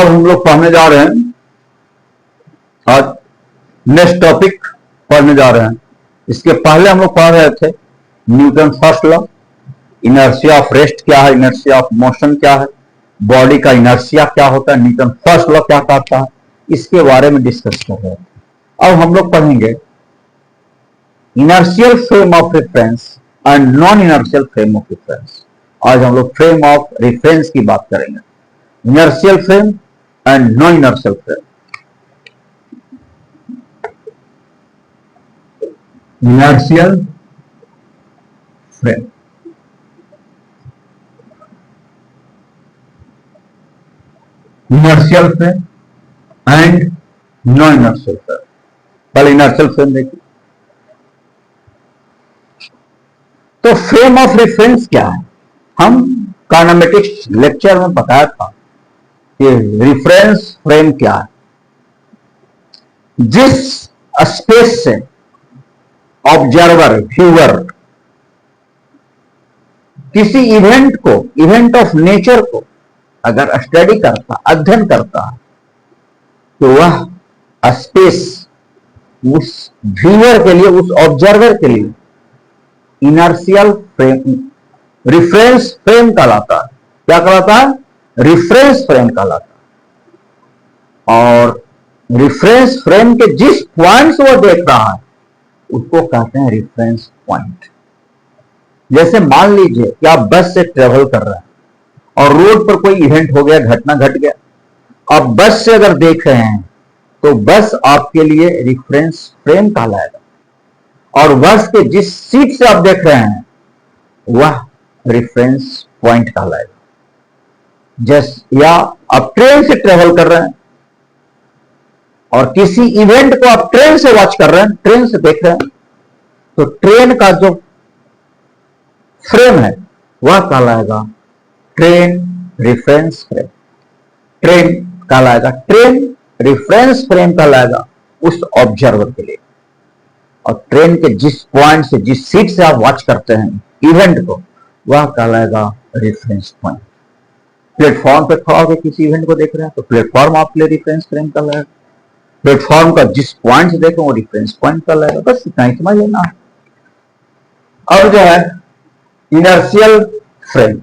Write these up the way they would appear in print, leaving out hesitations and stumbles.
अब हम लोग पढ़ने जा रहे हैं, आज नेक्स्ट टॉपिक पढ़ने जा रहे हैं। इसके पहले हम लोग पढ़ रहे थे Newton first law, inertia of rest क्या है, इनर्शिया ऑफ मोशन क्या है, बॉडी का इनर्शिया क्या होता है, न्यूटन फर्स्ट लॉ क्या कहता है, इसके बारे में डिस्कस कर रहे थे। अब हम लोग पढ़ेंगे inertial frame of reference and non inertial frame of reference. आज हम लोग फ्रेम ऑफ रेफरेंस की बात करेंगे, inertial frame and non inertial frame. Inertial frame, inertial frame and non inertial frame. पहले इनर्शियल फ्रेम देखिए। तो फ्रेम ऑफ रेफरेंस क्या है? हम काइनेमेटिक्स लेक्चर में बताया था कि रेफरेंस फ्रेम क्या है। जिस स्पेस से ऑब्जर्वर, व्यूअर किसी इवेंट को, इवेंट ऑफ नेचर को अगर स्टडी करता, अध्ययन करता है, तो वह स्पेस उस व्यूअर के लिए, उस ऑब्जर्वर के लिए इनर्शियल फ्रेम, रिफरेंस फ्रेम कहलाता है। क्या कहलाता है? रिफरेंस फ्रेम कहलाता है। और रिफरेंस फ्रेम के जिस पॉइंट से वो देख रहा है उसको कहते हैं रिफरेंस पॉइंट। जैसे मान लीजिए कि आप बस से ट्रेवल कर रहे हैं और रोड पर कोई इवेंट हो गया, घटना घट गया, आप बस से अगर देख रहे हैं तो बस आपके लिए रिफरेंस फ्रेम कहलाएगा। और बस के जिस सीट से आप देख रहे हैं वह रेफरेंस पॉइंट कहलाएगा। जैसे या आप ट्रेन से ट्रेवल कर रहे हैं और किसी इवेंट को आप ट्रेन से वॉच कर रहे हैं, ट्रेन से देख रहे हैं, तो ट्रेन का जो फ्रेम है वह कहलाएगा ट्रेन रेफरेंस फ्रेम। ट्रेन कहलाएगा, ट्रेन रेफरेंस फ्रेम कहलाएगा उस ऑब्जर्वर के लिए। और ट्रेन के जिस पॉइंट से, जिस सीट से आप वॉच करते हैं इवेंट को, वह कहलाएगा रेफरेंस पॉइंट। प्लेटफॉर्म पे खड़ा होकर किसी इवेंट को देख रहे हैं तो प्लेटफॉर्म आपके लिए रेफरेंस फ्रेम कहलाएगा। प्लेटफॉर्म का जिस पॉइंट से देखें वो रेफरेंस पॉइंट कहलाएगा। बस इतना ही समझ लेना। अब जो है inertial frame,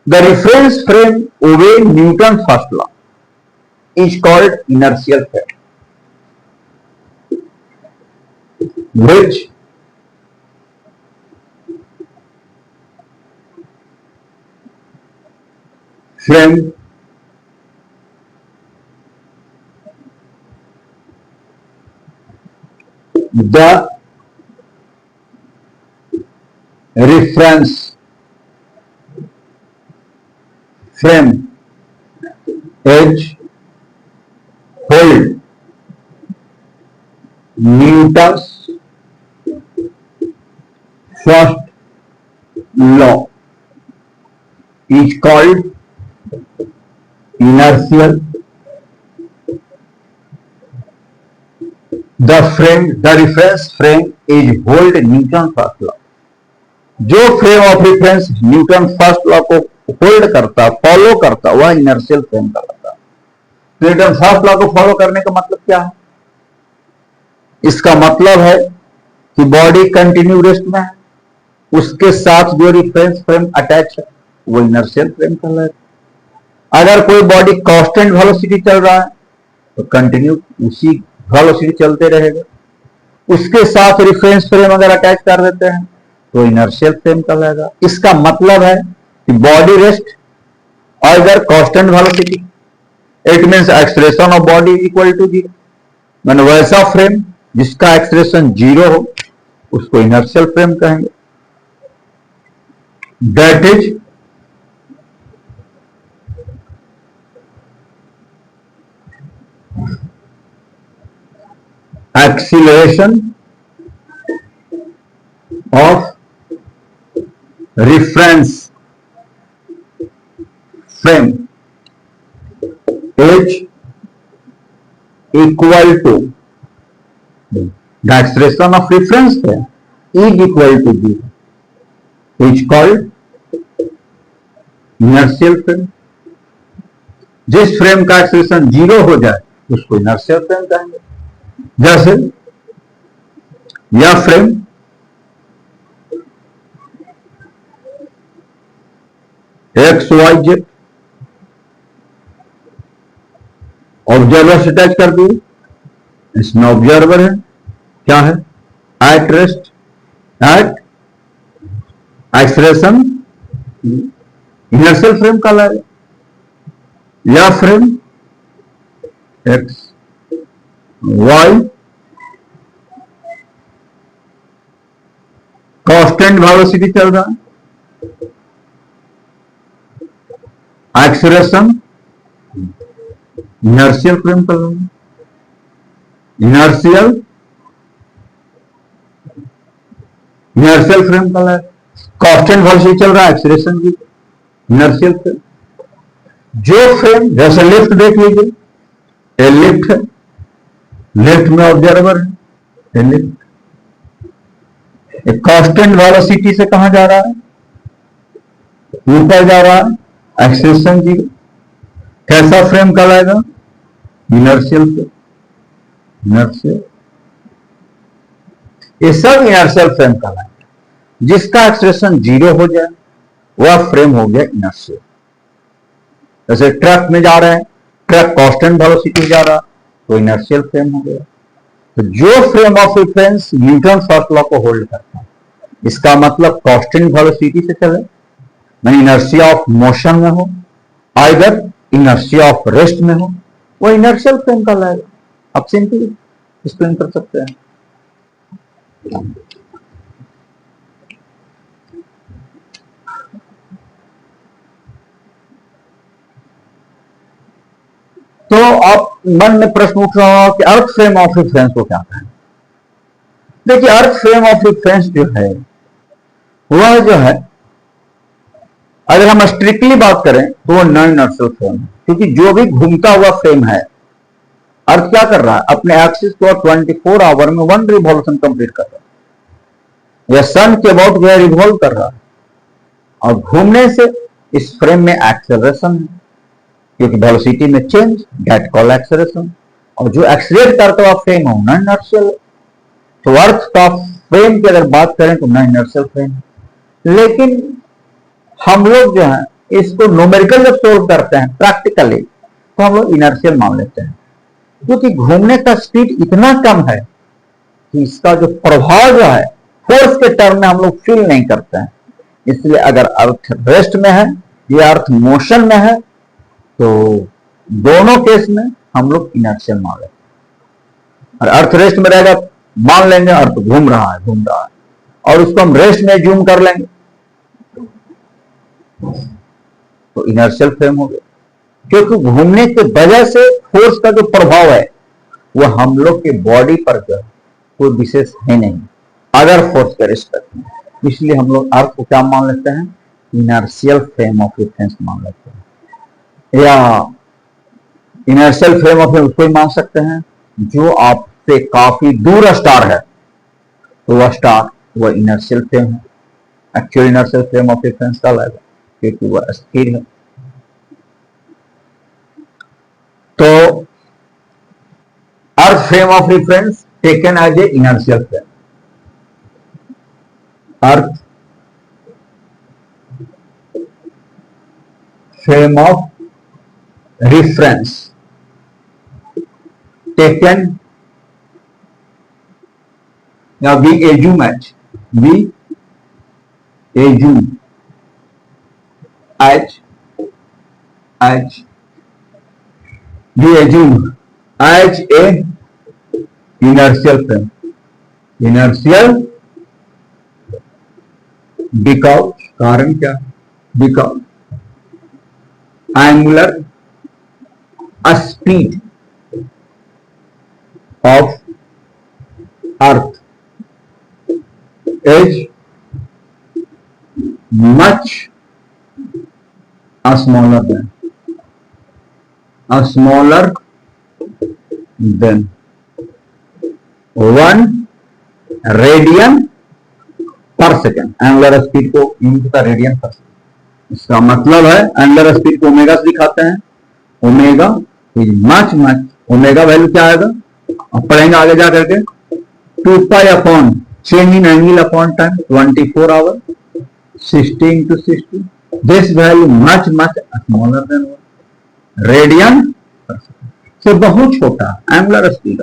the reference frame obey Newton first law is called inertial frame, which frame the reference frame is hold Newton's first law is called inertial. The reference frame is hold Newton first law. जो frame of reference Newton first law को hold करता, follow करता, वह inertial frame कहलाता। Newton first law को follow करने का मतलब क्या है? इसका मतलब है कि बॉडी कंटिन्यू रेस्ट में है, उसके साथ जो रेफरेंस फ्रेम अटैच है वो इनर्शियल फ्रेम कहलाएगा। अगर कोई बॉडी कांस्टेंट वेलोसिटी चल रहा है तो कंटिन्यू उसी वेलोसिटी चलते रहेगा। उसके साथ रेफरेंस फ्रेम अगर अटैच कर देते हैं तो इनर्शियल फ्रेम कहलाएगा। इसका मतलब है कि बॉडी रेस्ट और अगर constant velocity, it means acceleration of body equal to 0। मैंने वैसा फ्रेम जिसका एक्सलेरेशन 0 हो उसको इनर्शियल फ्रेम कहेंगे। That is acceleration of reference frame is equal to the expression of reference frame is equal to 0, is called inertial frame. जिस frame का acceleration 0 हो जाए उसको इनर्शियल फ्रेम कहेंगे। जैसे यह फ्रेम XYZ ऑब्जर्वर से अटैच कर दिए, इसमें ऑब्जर्वर है, क्या है, at rest, at acceleration, inertial frame कहलाएगा। यह frame X Y constant velocity चल रहा है, एक्सेलरेशन इनर्शियल फ्रेम कर रहा है, इनर्शियल फ्रेम का है, कांस्टेंट वेलोसिटी चल रहा है, एक्सेलरेशन भी इनर्शियल फ्रेम। जो फ्रेम, जैसे लिफ्ट देख लीजिए, ये लिफ्ट है, लिफ्ट में ऑब्जर्वर है, ये लिफ्ट कांस्टेंट वेलोसिटी से कहां जा रहा है, ऊपर जा रहा है, एक्सेलरेशन 0। कैसा फ्रेम कहलाएगा, इनर्शियल फ्रेम, इनर्शियल। ये सब इनर्शियल फ्रेम कहलाएगा। जिसका एक्सेलरेशन 0 हो जाए वह फ्रेम हो गया इनर्शियल। जैसे ट्रक में जा रहे हैं, ट्रक कांस्टेंट वेलोसिटी जा रहा तो इनर्शियल फ्रेम हो गया। तो जो frame of reference Newton first law को होल्ड करता है, इसका मतलब कांस्टेंट वेलोसिटी से चले, नहीं इनर्शिया ऑफ मोशन में हो, आइदर इनर्शिया ऑफ रेस्ट में हो, वो इनर्शियल फ्रेम कहलाएगा। आप सिंपली एक्सप्लेन कर सकते हैं। तो आप मन में प्रश्न उठ रहा हो कि अर्थ फ्रेम ऑफ रेफरेंस को क्या कहें। देखिए, अर्थ फ्रेम ऑफ रेफरेंस जो है वह जो है, अगर हम स्ट्रिक्टली बात करें तो वो नॉन इनर्शियल फ्रेम है, क्योंकि जो भी घूमता हुआ फ्रेम है, अर्थ क्या कर रहा है, अपने एक्सिस को 24 आवर में 1 रिवॉल्यूशन कंप्लीट कर रहा है, या सन के अबाउट जो है रिवॉल्व कर रहा है, और घूमने से इस फ्रेम में एक्सेलरेशन है, क्योंकि वेलोसिटी में चेंज, दैट कॉल एक्सेलरेशन। और जो एक्सेलरेट करता हुआ फ्रेम है नॉन इनर्शियल। तो अर्थ का फ्रेम की अगर बात करें तो नॉन इनर्शियल फ्रेम। लेकिन हम लोग जो है इसको न्यूमेरिकल जब सोल्व करते हैं प्रैक्टिकली, तो हम लोग इनर्शियल मान लेते हैं, क्योंकि घूमने का स्पीड इतना कम है कि इसका जो प्रभाव जो है फोर्स के टर्म में हम लोग फील नहीं करते हैं। इसलिए अगर अर्थ रेस्ट में है या अर्थ मोशन में है, तो दोनों केस में हम लोग इनर्शियल मान लेते हैं। और अर्थ रेस्ट में रहेगा, मान लेंगे अर्थ घूम रहा है, और उसको हम रेस्ट में जूम कर लेंगे तो इनर्शियल फ्रेम हो गया, क्योंकि घूमने की वजह से फोर्स का जो प्रभाव है वो हम लोग के बॉडी पर जो है कोई विशेष है नहीं, अदर फोर्स के रिस्पेक्ट में। इसलिए हम लोग अर्थ को क्या मान लेते हैं, इनर्शियल फ्रेम ऑफ रेफरेंस मान लेते हैं। या इनर्शियल फ्रेम ऑफ रेफरेंस उसको मान सकते हैं जो आपसे काफी दूर स्टार है, तो वह स्टार वह इनर्शियल फ्रेम है। Actual inertial frame of reference का लगेगा क्योंकि वह स्थिर है। तो earth frame of reference taken as a inertial frame. Earth frame of reference taken, now we assume as we assume as we assume as a inertial frame, inertial because कारण क्या, because angular speed of earth is much smaller than 1 radian पर second. Angular speed को use होता है radian पर second, इसका मतलब है एंगुलर स्पीड को ओमेगा से दिखाते हैं, omega is much much, omega value क्या आएगा अब पढ़ेंगे आगे जा करके, 2 pi upon change in angle upon time 24 hour 60 into 60, this value much much smaller than 1 radian से बहुत छोटा एंगुलर स्पीड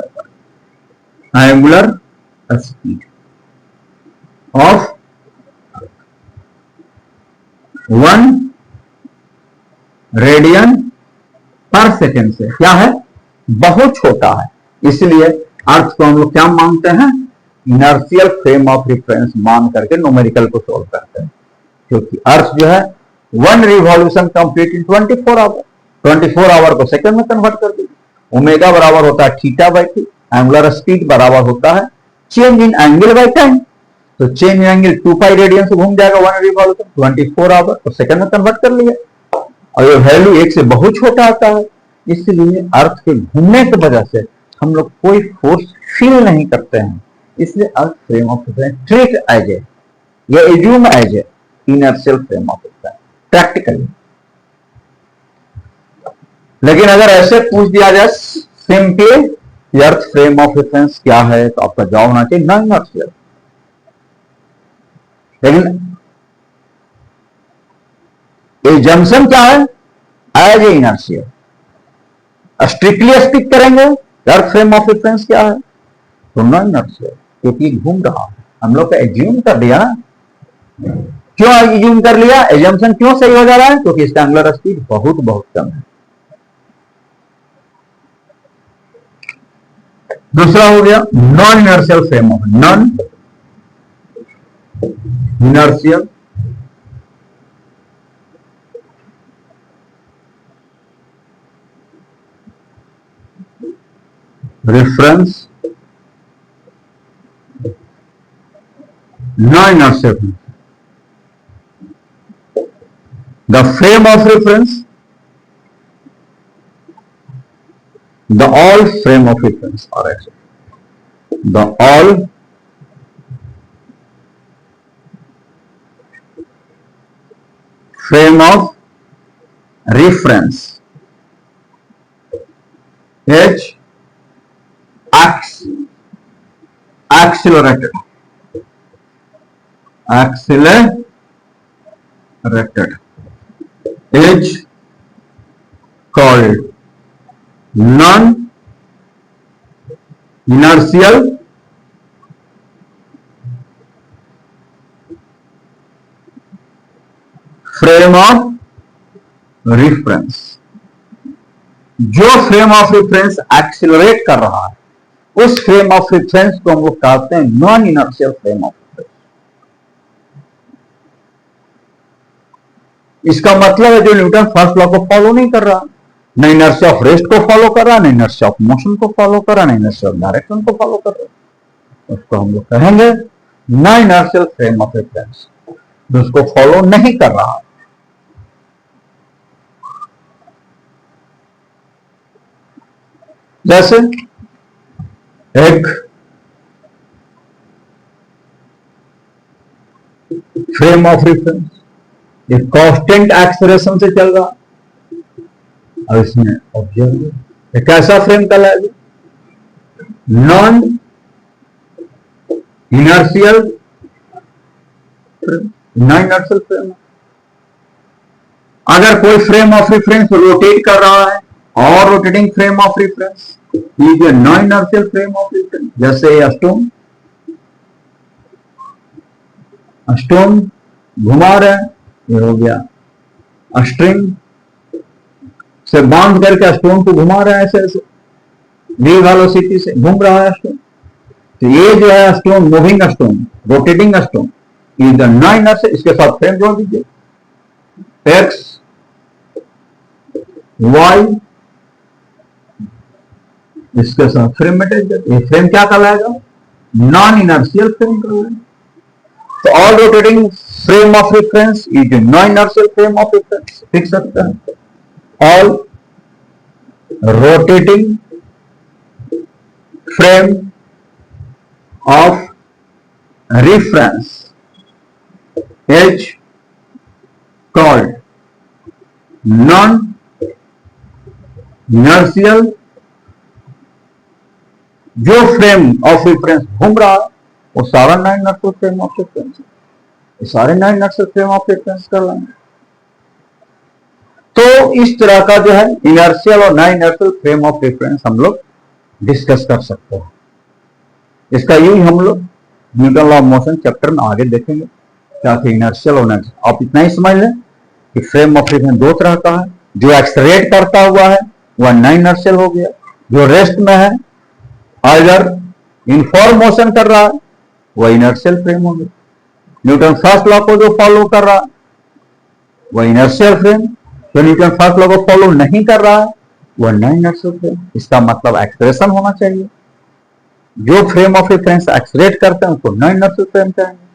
ऑफ 1 रेडियन पर सेकेंड से क्या है, बहुत छोटा है। इसलिए अर्थ को हम लोग क्या मानते हैं, इनर्शियल फ्रेम ऑफ रेफरेंस मान करके न्यूमेरिकल को सोल्व करते हैं, क्योंकि अर्थ जो है 1 revolution complete in 24 hour, 24 hour को सेकंड में कन्वर्ट कर दीजिए। ओमेगा बराबर होता है theta by T, angular speed बराबर होता है change in angle by time, तो change in angle 2 pi radian से घूम जाएगा 1 रिवॉल्यूशन 24 आवर को सेकंड में कन्वर्ट कर लिया, और ये वैल्यू 1 से बहुत छोटा आता है। इसलिए अर्थ के घूमने की वजह से हम लोग कोई फोर्स फील नहीं करते हैं, इसलिए earth frame of reference treat as a या assume as a inertial frame of reference practically. लेकिन अगर ऐसे पूछ दिया जाए simply earth frame of reference क्या है, तो आपका जवाब होना चाहिए नॉन इनर्शियल। लेकिन एजम्पशन क्या है, as a inertial. Strictly speak करेंगे अर्थ फ्रेम ऑफ रेफरेंस क्या है, तो नॉन इनर्शियल, क्योंकि घूम रहा है। हम लोग का एज्यूम कर दिया ना, क्यों एज्यूम कर लिया, एजम्पशन क्यों सही हो जा रहा है, क्योंकि इसका एंगुलर स्पीड बहुत बहुत कम है। दूसरा हो गया non inertial frame of, non inertial reference, non-inertial. The frame of reference, the all frame of reference, or actually the all frame of reference H accelerated is called non-inertial frame of reference। जो frame of reference accelerate कर रहा है उस frame of reference को हम लोग कहते हैं non inertial frame of reference. इसका मतलब है जो न्यूटन फर्स्ट लॉ को फॉलो नहीं कर रहा, न इनर्शिया ऑफ रेस्ट को फॉलो कर रहा, न इनर्शिया ऑफ मोशन को फॉलो कर रहा, न इनर्शिया ऑफ डायरेक्शन को फॉलो कर रहा, उसको हम लोग कहेंगे non inertial frame of reference, जो उसको फॉलो नहीं कर रहा। जैसे एक फ्रेम ऑफ रेफरेंस एक कांस्टेंट एक्सेलरेशन से चल रहा, और इसमें ऑब्जर्व एक ऐसा फ्रेम कहलाएगा नॉन इनर्शियल फ्रेम। अगर कोई फ्रेम ऑफ रेफरेंस रोटेट कर रहा है और rotating frame of reference is a non inertial frame of reference, जैसे स्टोन घुमा रहे हैं, ये हो गया स्ट्रिंग से बांध करके स्टोन को घुमा रहा है, ऐसे ऐसे वी वेलोसिटी से घूम रहा है स्टोन, तो ये जो है stone moving stone rotating stone is the non inertial. इसके साथ फ्रेम जोड़ दीजिए एक्स वाई, इसके साथ फ्रेम में ये फ्रेम क्या कहलाएगा नॉन इनर्शियल फ्रेम कहलाएगा। तो all rotating frame of reference is a non inertial frame of reference, लिख सकते हैं all rotating frame of reference is called non inertial जो फ्रेम ऑफ रेफरेंस घूम रहा है वो सारा non inertial frame of reference है, सारे non inertial frame of reference कर लेंगे। तो इस तरह का जो है इनर्शियल और non inertial frame of reference हम लोग डिस्कस कर सकते हैं। इसका यूज हम लोग Newton law of motion chapter में आगे देखेंगे क्या थे इनर्शियल और नॉन। आप इतना ही समझ लें कि फ्रेम ऑफ रेफरेंस दो तरह का है, जो एक्सलरेट करता हुआ है वह नॉन इनर्शियल हो गया, जो रेस्ट में है अगर इनफॉर्म मोशन कर रहा है वह इनर्शियल फ्रेम हो गया। न्यूटन फर्स्ट लॉ को जो फॉलो कर रहा है वह इनर्शियल फ्रेम, जो न्यूटन फर्स्ट लॉ को फॉलो नहीं कर रहा है वह नॉन इनर्शियल फ्रेम। इसका मतलब एक्सप्रेशन होना चाहिए, जो फ्रेम ऑफ रेफरेंस एक्सलरेट करते हैं उसको नॉन इनर्शियल फ्रेम कहेंगे,